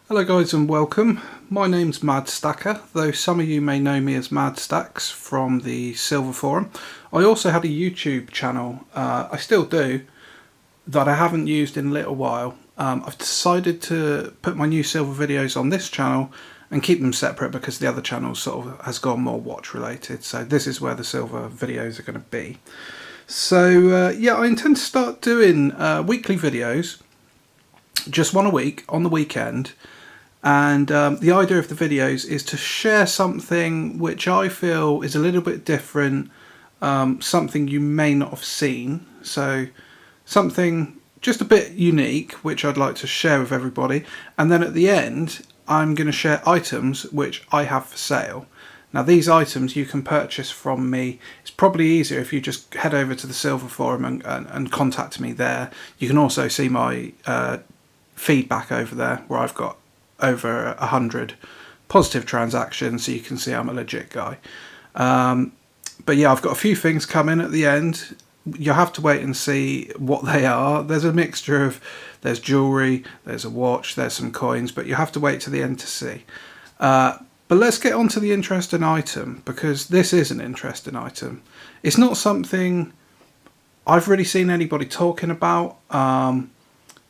Hello guys and welcome. My name's Mad Stacker, though some of you may know me as Mad Stacks from the Silver Forum. I also had a YouTube channel, I still do, that I haven't used in a little while. I've decided to put my new Silver videos on this channel and keep them separate because the other channel sort of has gone more watch related, so this is where the Silver videos are going to be. So yeah, I intend to start doing weekly videos, just one a week on the weekend. And the idea of the videos is to share something which I feel is a little bit different, something you may not have seen. So something just a bit unique, which I'd like to share with everybody. And then at the end, I'm going to share items which I have for sale. Now these items you can purchase from me. It's probably easier if you just head over to the Silver Forum and contact me there. You can also see my feedback over there, where I've got over 100 positive transactions, so you can see I'm a legit guy. But yeah, I've got a few things coming at the end. You'll have to wait and see what they are. There's a mixture of, there's jewellery, there's a watch, there's some coins, but you have to wait to the end to see. But let's get on to the interesting item, because this is an interesting item. It's not something I've really seen anybody talking about.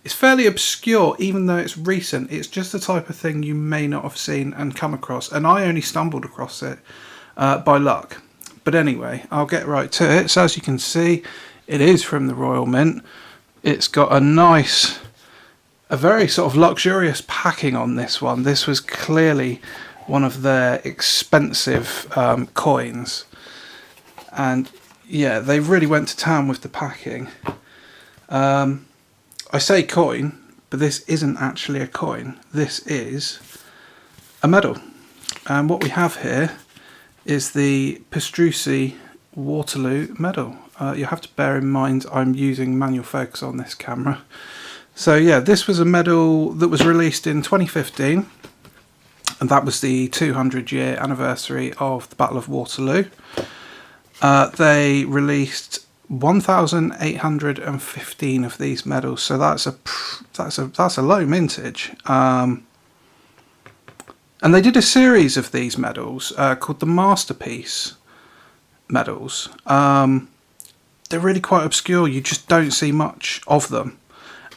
It's fairly obscure, even though it's recent. It's just the type of thing you may not have seen and come across, and I only stumbled across it by luck. But anyway, I'll get right to it. So as you can see, it is from the Royal Mint. It's got a very sort of luxurious packing on this one. This was clearly one of their expensive coins, and yeah, they really went to town with the packing. I say coin, but this isn't actually a coin. This is a medal. And what we have here is the Pistrucci Waterloo medal. You have to bear in mind I'm using manual focus on this camera. So yeah, this was a medal that was released in 2015, and that was the 200-year anniversary of the Battle of Waterloo. They released 1,815 of these medals, so that's a low mintage. And they did a series of these medals called the Masterpiece medals. They're really quite obscure. You just don't see much of them.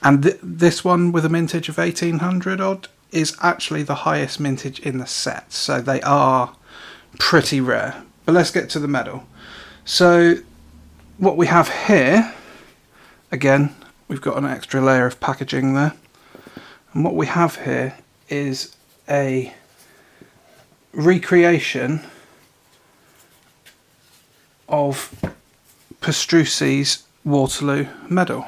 And this one, with a mintage of 1800 odd, is actually the highest mintage in the set. So they are pretty rare. But let's get to the medal. So what we have here, again, we've got an extra layer of packaging there, and what we have here is a recreation of Pistrucci's Waterloo medal.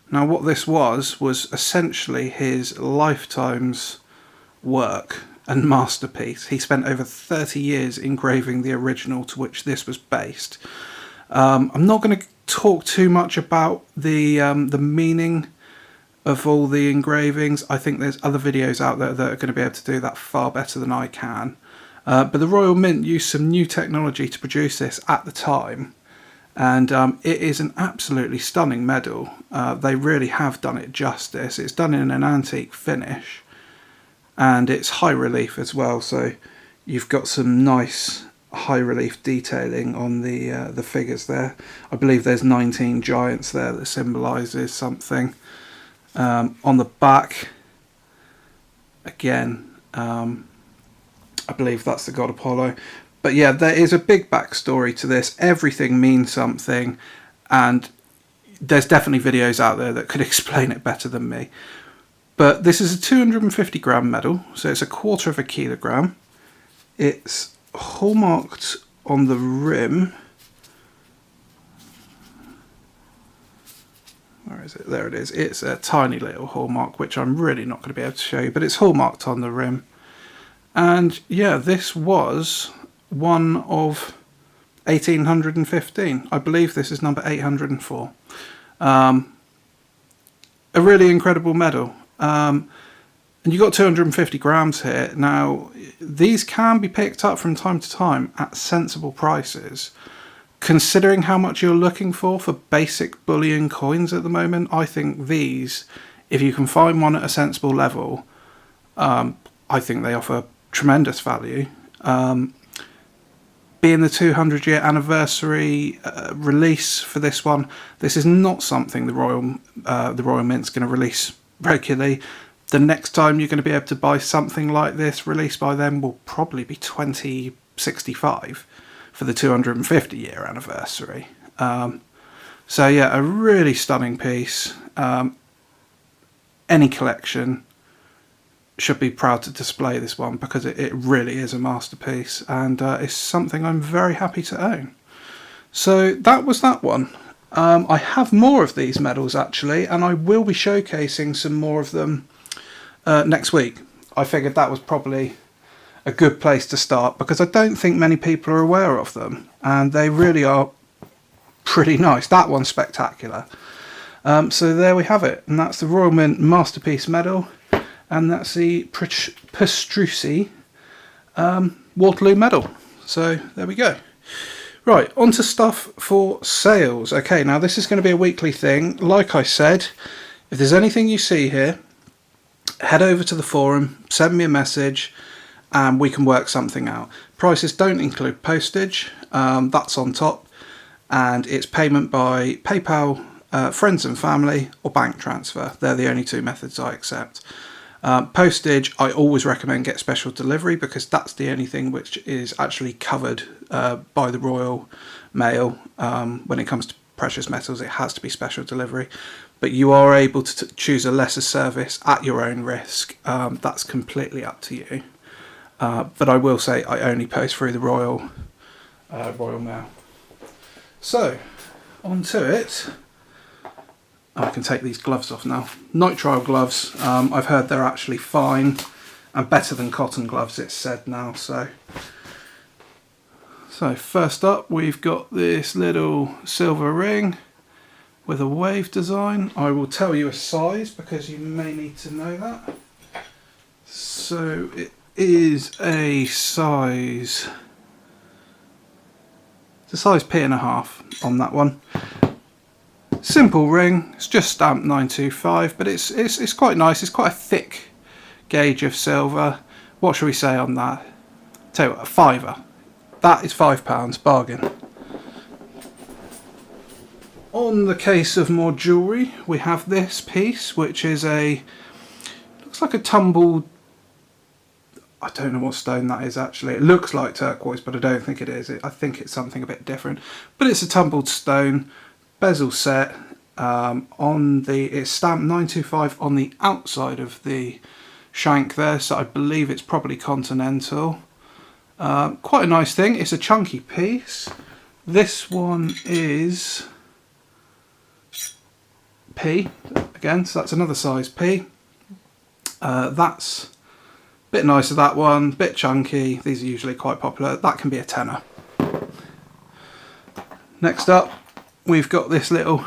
Now what this was essentially his lifetime's work and masterpiece. He spent over 30 years engraving the original to which this was based. I'm not going to talk too much about the meaning of all the engravings. I think there's other videos out there that are going to be able to do that far better than I can. But the Royal Mint used some new technology to produce this at the time, and it is an absolutely stunning medal. They really have done it justice. It's done in an antique finish, and it's high relief as well, so you've got some nice high relief detailing on the figures there. I believe there's 19 giants there that symbolises something. On the back, again, I believe that's the god Apollo. But yeah, there is a big backstory to this. Everything means something, and there's definitely videos out there that could explain it better than me. But this is a 250 gram medal, so it's a 1/4 of a kilogram. It's hallmarked on the rim. Where is it? There it is. It's a tiny little hallmark, which I'm really not going to be able to show you, but it's hallmarked on the rim. And yeah, this was one of 1815. I believe this is number 804. A really incredible medal. And you've got 250 grams here. Now, these can be picked up from time to time at sensible prices. Considering how much you're looking for basic bullion coins at the moment, I think these, if you can find one at a sensible level, I think they offer tremendous value. Being the 200-year anniversary release for this one, this is not something the Royal Mint's going to release regularly. The next time you're going to be able to buy something like this released by them will probably be 2065 for the 250-year anniversary. So yeah, a really stunning piece. Any collection should be proud to display this one because it really is a masterpiece, and it's something I'm very happy to own. So that was that one. I have more of these medals actually, and I will be showcasing some more of them next week. I figured that was probably a good place to start because I don't think many people are aware of them, and they really are pretty nice. That one's spectacular. So there we have it, and that's the Royal Mint Masterpiece Medal, and that's the Pastrucci Waterloo Medal. So there we go. Right, on to stuff for sales. Okay, now this is going to be a weekly thing. Like I said, if there's anything you see here, head over to the forum, send me a message, and we can work something out. Prices don't include postage, that's on top, and it's payment by PayPal, friends and family, or bank transfer. They're the only two methods I accept. Postage, I always recommend get special delivery because that's the only thing which is actually covered by the Royal Mail. When it comes to precious metals, it has to be special delivery, but you are able to choose a lesser service at your own risk. That's completely up to you. But I will say I only post through the Royal Mail. So, on to it. I can take these gloves off now. Nitrile gloves, I've heard they're actually fine and better than cotton gloves, it's said now. So first up we've got this little silver ring with a wave design. I will tell you a size because you may need to know that. So it is a size, it's a size P1/2 on that one. Simple ring, it's just stamped 925, but it's quite nice. It's quite a thick gauge of silver. What shall we say on that? Tell you what, a fiver. That is £5, bargain. On the case of more jewellery, we have this piece, which is looks like a tumbled, I don't know what stone that is actually. It looks like turquoise, but I don't think it is. I think it's something a bit different. But it's a tumbled stone. Bezel set, it's stamped 925 on the outside of the shank there, so I believe it's probably continental. Quite a nice thing. It's a chunky piece. This one is P again, so that's another size P. That's a bit nicer, that one, bit chunky. These are usually quite popular. That can be a tenner. Next up, we've got this little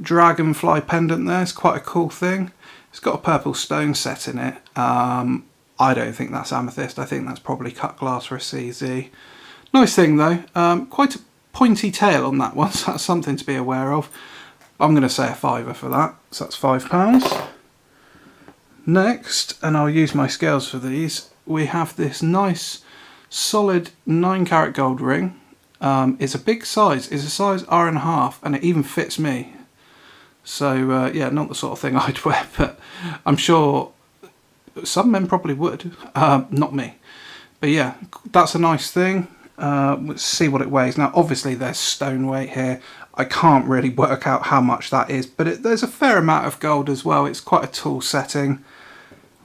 dragonfly pendant there. It's quite a cool thing. It's got a purple stone set in it. I don't think that's amethyst. I think that's probably cut glass for a CZ. Nice thing though. Quite a pointy tail on that one, so that's something to be aware of. I'm going to say a fiver for that. So that's £5. Next, and I'll use my scales for these, we have this nice solid 9-carat gold ring. It's a big size, it's a size R1/2, and it even fits me. So yeah, not the sort of thing I'd wear, but I'm sure some men probably would, not me. But yeah, that's a nice thing. Let's see what it weighs. Now obviously there's stone weight here. I can't really work out how much that is, but there's a fair amount of gold as well. It's quite a tall setting.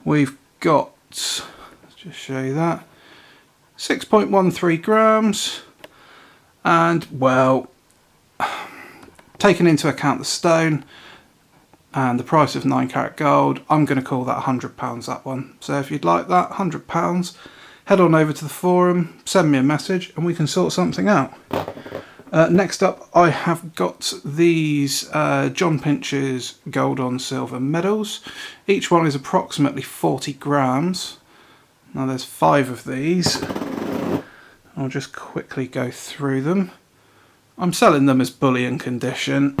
We've got, let's just show you that, 6.13 grams. And well, taking into account the stone and the price of 9-carat gold, I'm going to call that £100, that one. So if you'd like that, £100, head on over to the forum, send me a message, and we can sort something out. Next up, I have got these John Pinch's gold on silver medals. Each one is approximately 40 grams. Now there's 5 of these. I'll just quickly go through them. I'm selling them as bullion condition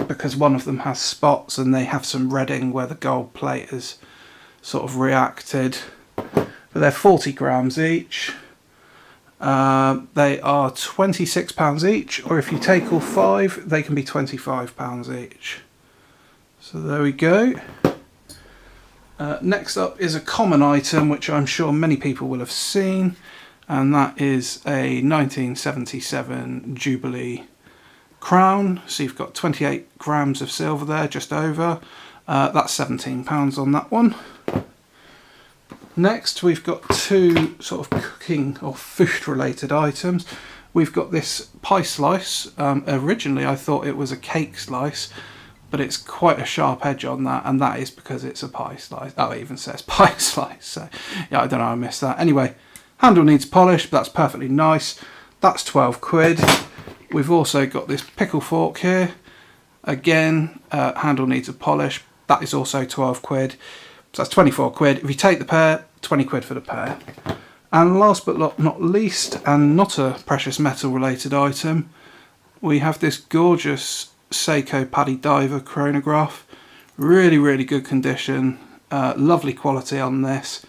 because one of them has spots and they have some redding where the gold plate has sort of reacted. But they're 40 grams each. They are £26 each, or if you take all 5, they can be £25 each. So there we go. Next up is a common item which I'm sure many people will have seen, and that is a 1977 Jubilee crown. So you've got 28 grams of silver there, just over. That's £17 on that one. Next we've got 2 sort of cooking or food related items. We've got this pie slice. Originally I thought it was a cake slice, but it's quite a sharp edge on that, and that is because it's a pie slice. Oh, it even says pie slice, so yeah, I don't know how I missed that. Anyway, handle needs polish, but that's perfectly nice. That's 12 quid. We've also got this pickle fork here. Again, handle needs a polish. That is also 12 quid. So that's 24 quid. If you take the pair, 20 quid for the pair. And last but not least, and not a precious metal related item, we have this gorgeous Seiko Paddy Diver chronograph. Really, really good condition. Lovely quality on this.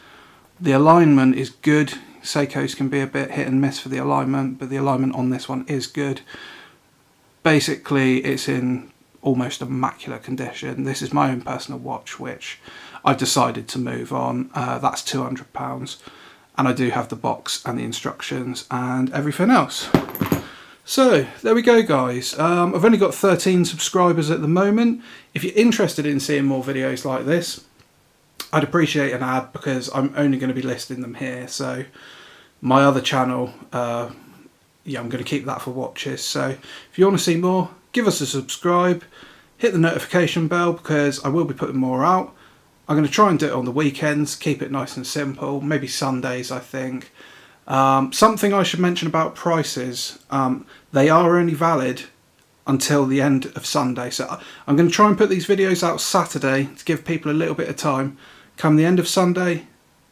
The alignment is good. Seikos can be a bit hit and miss for the alignment, but the alignment on this one is good. Basically, it's in almost immaculate condition. This is my own personal watch, which I've decided to move on. That's £200, and I do have the box and the instructions and everything else. So there we go, guys. I've only got 13 subscribers at the moment. If you're interested in seeing more videos like this, I'd appreciate an ad, because I'm only going to be listing them here. So my other channel, yeah, I'm going to keep that for watches. So if you want to see more, give us a subscribe, hit the notification bell, because I will be putting more out. I'm going to try and do it on the weekends, keep it nice and simple, maybe Sundays I think. Something I should mention about prices, they are only valid until the end of Sunday. So I'm going to try and put these videos out Saturday to give people a little bit of time. Come the end of Sunday,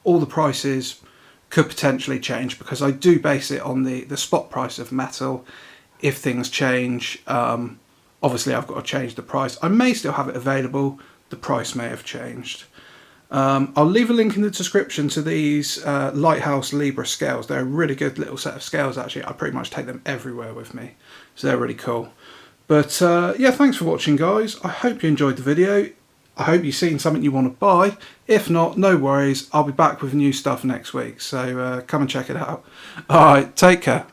all the prices could potentially change, because I do base it on the spot price of metal. If things change, obviously I've got to change the price. I may still have it available, the price may have changed. I'll leave a link in the description to these Lighthouse Libra scales. They're a really good little set of scales actually. I pretty much take them everywhere with me, so they're really cool. But yeah, thanks for watching, guys. I hope you enjoyed the video. I hope you've seen something you want to buy. If not, no worries, I'll be back with new stuff next week, so come and check it out. Alright, take care.